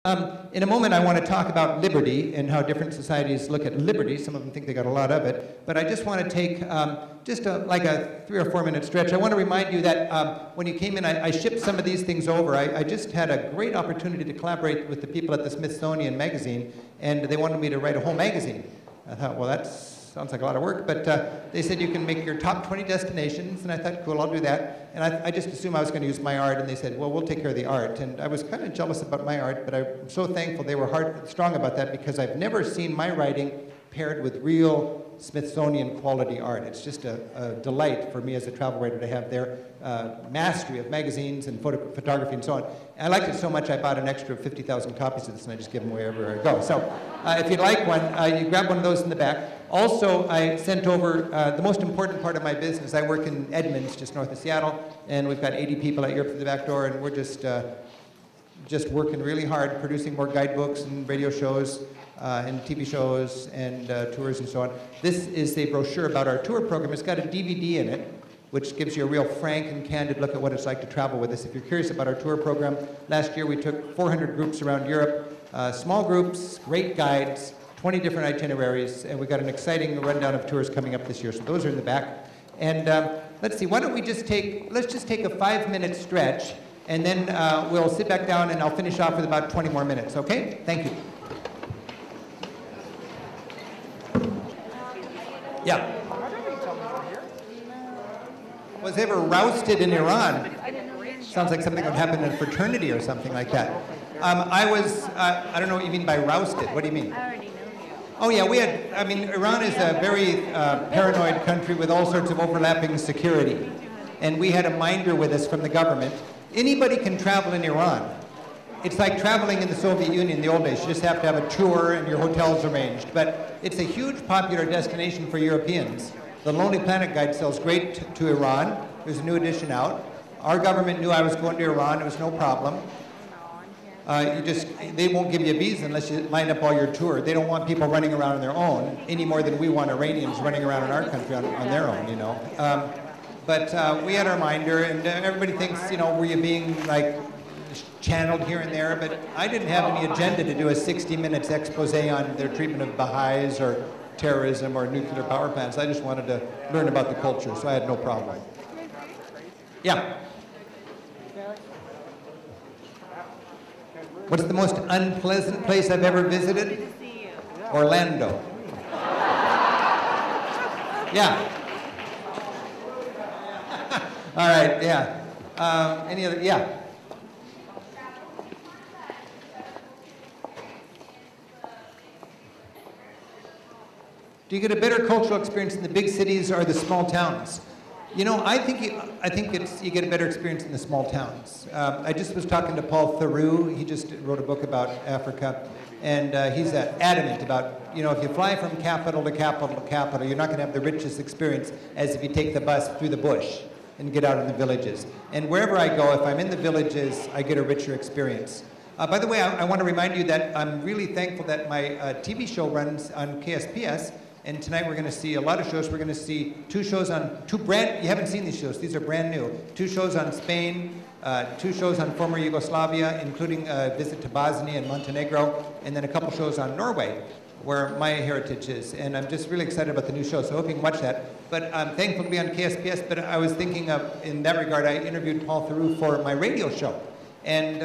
In a moment, I want to talk about liberty and how different societies look at liberty. Some of them think they got a lot of it. But I just want to take like a 3 or 4 minute stretch. I want to remind you that when you came in, I shipped some of these things over. I just had a great opportunity to collaborate with the people at the Smithsonian magazine, and they wanted me to write a whole magazine. I thought, well, that sounds like a lot of work, but they said you can make your top 20 destinations, and I thought, cool, I'll do that. And I just assumed I was going to use my art, and they said, well, we'll take care of the art. And I was kind of jealous about my art, but I'm so thankful they were strong about that, because I've never seen my writing paired with real Smithsonian quality art. It's just a delight for me as a travel writer to have their mastery of magazines and photography and so on. And I liked it so much I bought an extra 50,000 copies of this, and I just give them away wherever I go. So if you'd like one, you grab one of those in the back. Also, I sent over the most important part of my business. I work in Edmonds, just north of Seattle, and we've got 80 people at Europe through the back door, and we're just working really hard, producing more guidebooks and radio shows and TV shows and tours and so on. This is a brochure about our tour program. It's got a DVD in it, which gives you a real frank and candid look at what it's like to travel with us. If you're curious about our tour program, last year we took 400 groups around Europe, small groups, great guides, 20 different itineraries, and we've got an exciting rundown of tours coming up this year. So those are in the back. And let's see, why don't we let's just take a 5-minute stretch, and then we'll sit back down and I'll finish off with about 20 more minutes, okay? Thank you. Yeah. Was ever rousted in Iran? Sounds like something that would happen in a fraternity or something like that. I don't know what you mean by rousted. What do you mean? I already know you. Oh yeah, Iran is a very paranoid country with all sorts of overlapping security. And we had a minder with us from the government. Anybody can travel in Iran. It's like traveling in the Soviet Union in the old days. You just have to have a tour and your hotel's arranged. But it's a huge popular destination for Europeans. The Lonely Planet Guide sells great to Iran. There's a new edition out. Our government knew I was going to Iran. It was no problem. They won't give you a visa unless you line up all your tour. They don't want people running around on their own any more than we want Iranians running around in our country on their own, you know. But we had our minder, and everybody thinks, you know, were you being like channeled here and there, but I didn't have any agenda to do a 60 minutes expose on their treatment of Baha'is or terrorism or nuclear power plants. I just wanted to learn about the culture, so I had no problem. Yeah. What's the most unpleasant place I've ever visited? Orlando. Yeah. All right, yeah. Any other, yeah. Do you get a better cultural experience in the big cities or the small towns? You know, I think you get a better experience in the small towns. I just was talking to Paul Theroux. He just wrote a book about Africa, and he's adamant about, you know, if you fly from capital to capital to capital, you're not going to have the richest experience as if you take the bus through the bush and get out in the villages. And wherever I go, if I'm in the villages, I get a richer experience. By the way, I want to remind you that I'm really thankful that my TV show runs on KSPS. And tonight we're going to see a lot of shows. We're going to see 2 shows on, you haven't seen these shows, these are brand new. 2 shows on Spain, 2 shows on former Yugoslavia, including a visit to Bosnia and Montenegro, and then a couple shows on Norway, where my heritage is. And I'm just really excited about the new show, so I hope you can watch that. But I'm thankful to be on KSPS, but I was thinking of, in that regard, I interviewed Paul Theroux for my radio show. And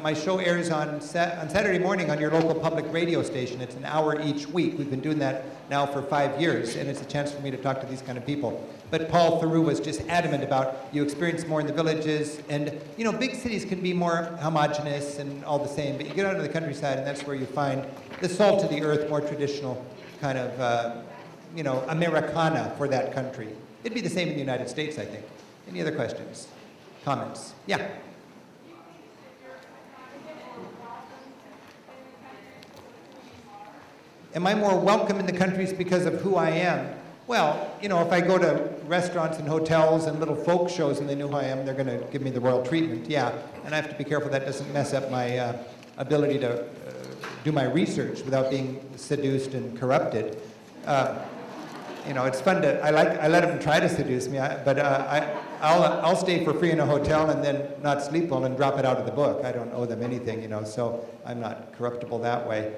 my show airs on Saturday morning on your local public radio station. It's an hour each week. We've been doing that now for 5 years, and it's a chance for me to talk to these kind of people. But Paul Theroux was just adamant about you experience more in the villages, and you know, big cities can be more homogenous and all the same, but you get out into the countryside, and that's where you find the salt of the earth, more traditional kind of, you know, Americana for that country. It'd be the same in the United States, I think. Any other questions, comments? Yeah. Am I more welcome in the countries because of who I am? Well, you know, if I go to restaurants and hotels and little folk shows and they know who I am, they're going to give me the royal treatment, yeah. And I have to be careful that doesn't mess up my ability to do my research without being seduced and corrupted. You know, it's fun to, I let them try to seduce me, but I'll stay for free in a hotel and then not sleep well and drop it out of the book. I don't owe them anything, you know, so I'm not corruptible that way.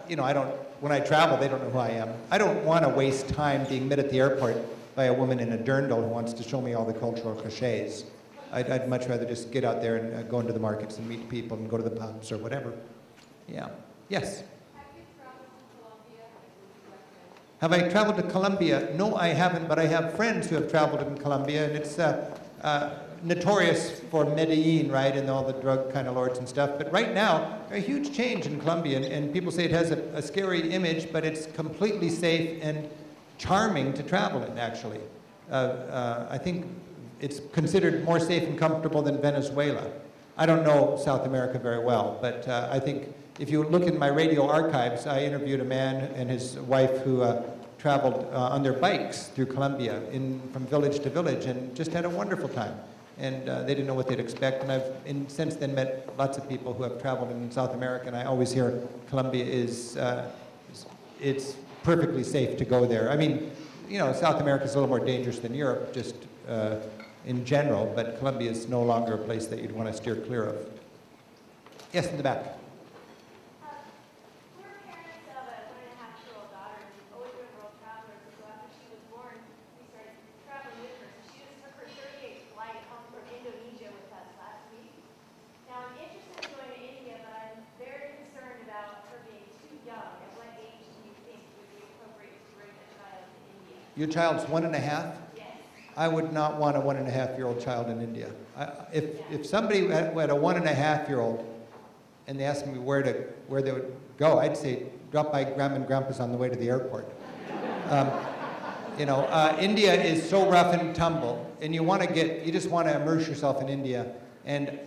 You know, when I travel, they don't know who I am. I don't want to waste time being met at the airport by a woman in a dirndl who wants to show me all the cultural cliches. I'd much rather just get out there and go into the markets and meet people and go to the pubs or whatever. Yeah. Yes? Have I traveled to Colombia? No, I haven't, but I have friends who have traveled in Colombia, and it's notorious for Medellin, right, and all the drug kind of lords and stuff. But right now, a huge change in Colombia, and people say it has a scary image, but it's completely safe and charming to travel in, actually. I think it's considered more safe and comfortable than Venezuela. I don't know South America very well, but I think if you look in my radio archives, I interviewed a man and his wife who traveled on their bikes through Colombia from village to village and just had a wonderful time. And they didn't know what they'd expect. And I've since then met lots of people who have traveled in South America, and I always hear Colombia it's perfectly safe to go there. I mean, you know, South America is a little more dangerous than Europe, just in general, but Colombia is no longer a place that you'd want to steer clear of. Yes, in the back. Your child's 1.5? Yes. I would not want a 1.5-year-old child in India. If somebody had a 1.5-year-old and they asked me where they would go, I'd say drop by Grandma and Grandpa's on the way to the airport. You know, India is so rough and tumble, and you just want to immerse yourself in India. And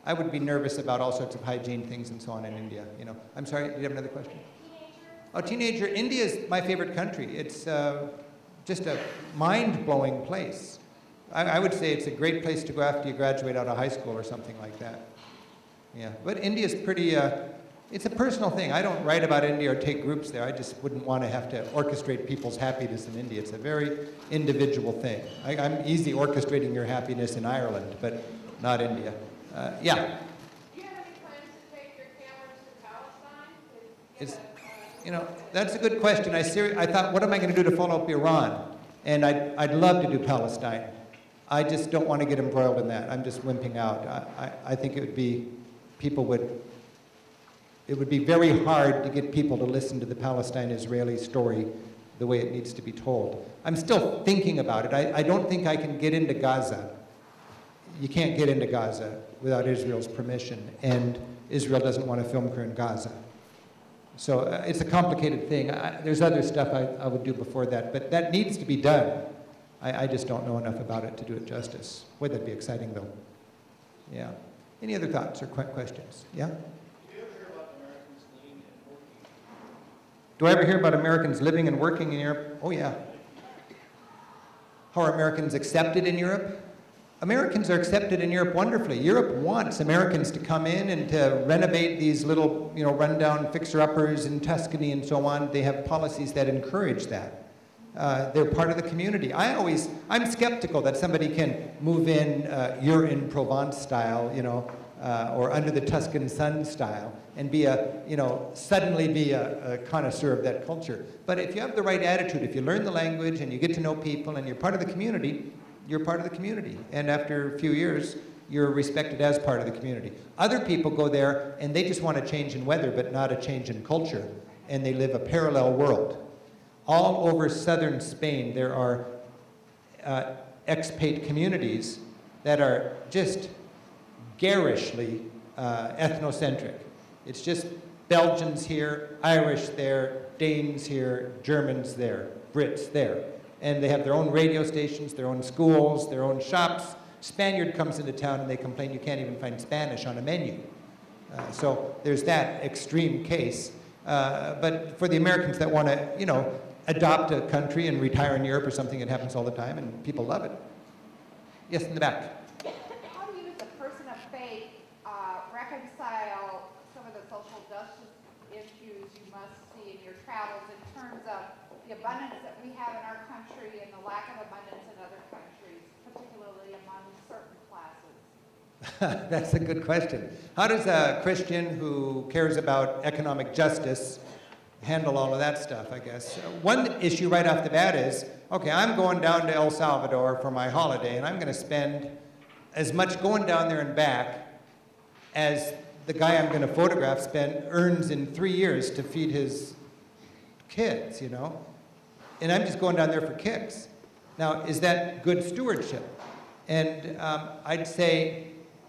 I would be nervous about all sorts of hygiene things and so on in India. You know, I'm sorry. Do you have another question? Oh, teenager. India is my favorite country. It's just a mind-blowing place. I would say it's a great place to go after you graduate out of high school or something like that. Yeah, but India's pretty, it's a personal thing. I don't write about India or take groups there. I just wouldn't want to have to orchestrate people's happiness in India. It's a very individual thing. I'm easy orchestrating your happiness in Ireland, but not India. Yeah? Do you have any plans to take your cameras to Palestine? You know, that's a good question. I thought, what am I going to do to follow up Iran? And I'd love to do Palestine. I just don't want to get embroiled in that. I'm just wimping out. I think it would be very hard to get people to listen to the Palestine-Israeli story the way it needs to be told. I'm still thinking about it. I don't think I can get into Gaza. You can't get into Gaza without Israel's permission, and Israel doesn't want a film crew in Gaza. So it's a complicated thing. There's other stuff I would do before that, but that needs to be done. I just don't know enough about it to do it justice. Boy, that'd be exciting, though. Yeah. Any other thoughts or questions? Yeah? Do you ever hear about Americans living and working in Europe? Oh, yeah. How are Americans accepted in Europe? Americans are accepted in Europe wonderfully. Europe wants Americans to come in and to renovate these little, you know, rundown fixer-uppers in Tuscany and so on. They have policies that encourage that. They're part of the community. I'm skeptical that somebody can move in you're in Provence style, you know, or under the Tuscan sun style, and suddenly be a connoisseur of that culture. But if you have the right attitude, if you learn the language and you get to know people and you're part of the community, you're part of the community. And after a few years, you're respected as part of the community. Other people go there and they just want a change in weather, but not a change in culture. And they live a parallel world. All over southern Spain, there are expat communities that are just garishly ethnocentric. It's just Belgians here, Irish there, Danes here, Germans there, Brits there. And they have their own radio stations, their own schools, their own shops. Spaniard comes into town and they complain you can't even find Spanish on a menu. So there's that extreme case. But for the Americans that want to, you know, adopt a country and retire in Europe or something, it happens all the time and people love it. Yes, in the back. How do you, as a person of faith, reconcile some of the social justice issues you must see in your travels in terms of the abundance that we have in our country and the lack of abundance in other countries, particularly among certain classes? That's a good question. How does a Christian who cares about economic justice handle all of that stuff, I guess? One issue right off the bat is, okay, I'm going down to El Salvador for my holiday, and I'm going to spend as much going down there and back as the guy I'm going to photograph earns in 3 years to feed his kids, you know? And I'm just going down there for kicks. Now, is that good stewardship? And I'd say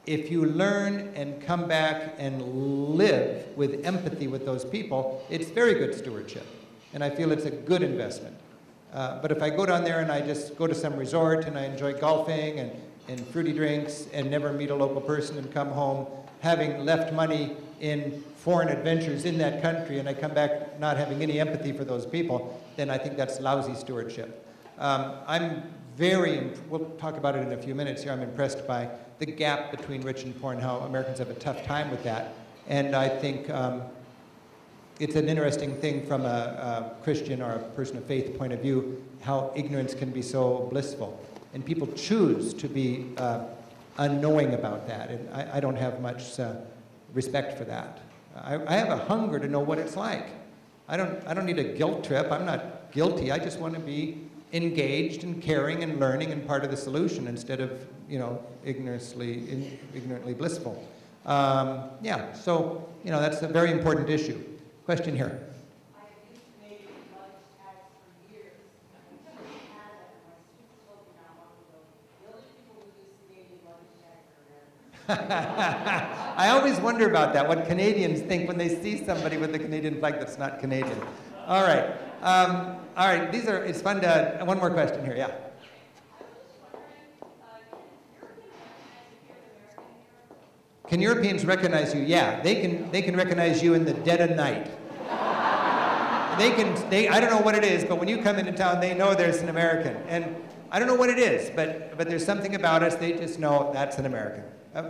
if you learn and come back and live with empathy with those people, it's very good stewardship. And I feel it's a good investment. But if I go down there and I just go to some resort and I enjoy golfing and fruity drinks and never meet a local person and come home having left money in foreign adventures in that country, and I come back not having any empathy for those people, then I think that's lousy stewardship. We'll talk about it in a few minutes here, I'm impressed by the gap between rich and poor and how Americans have a tough time with that. And I think it's an interesting thing from a Christian or a person of faith point of view, how ignorance can be so blissful. And people choose to be unknowing about that, and I don't have much respect for that. I have a hunger to know what it's like. I don't need a guilt trip. I'm not guilty. I just want to be engaged and caring and learning and part of the solution instead of, you know, ignorantly blissful. Yeah, so, you know, that's a very important issue. Question here. I have used Canadian luggage tags for years. I had that, and my students told me not long ago, the only people who use Canadian luggage tags are Americans. I always wonder about that, what Canadians think when they see somebody with the Canadian flag that's not Canadian. All right. All right, it's fun to, one more question here, yeah. Can Europeans recognize you? Yeah, they can recognize you in the dead of night. I don't know what it is, but when you come into town, they know there's an American. And I don't know what it is, but there's something about us, they just know that's an American.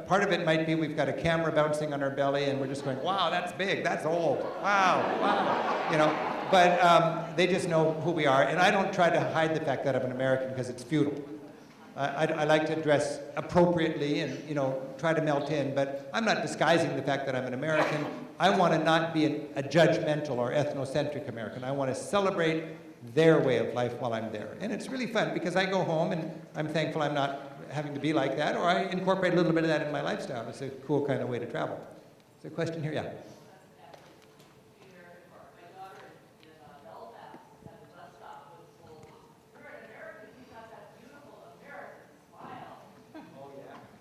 Part of it might be we've got a camera bouncing on our belly and we're just going, wow, that's big, that's old, wow, you know. But they just know who we are, and I don't try to hide the fact that I'm an American because it's futile. I like to dress appropriately and, you know, try to melt in, but I'm not disguising the fact that I'm an American. I want to not be a judgmental or ethnocentric American. I want to celebrate their way of life while I'm there. And it's really fun because I go home and I'm thankful I'm not having to be like that, or I incorporate a little bit of that in my lifestyle. It's a cool kind of way to travel. Is there a question here? Yeah.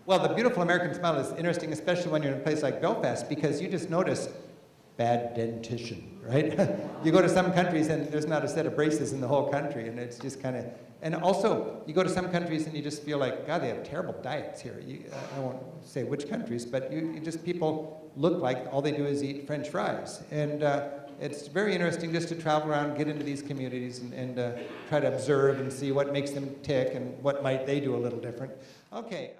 Well, the beautiful American smile is interesting, especially when you're in a place like Belfast, because you just notice bad dentition, right? You go to some countries and there's not a set of braces in the whole country, and it's just kind of, and also you go to some countries and you just feel like, God, they have terrible diets here. I won't say which countries, but you just, people look like all they do is eat French fries. And it's very interesting just to travel around, get into these communities and try to observe and see what makes them tick and what might they do a little different. Okay.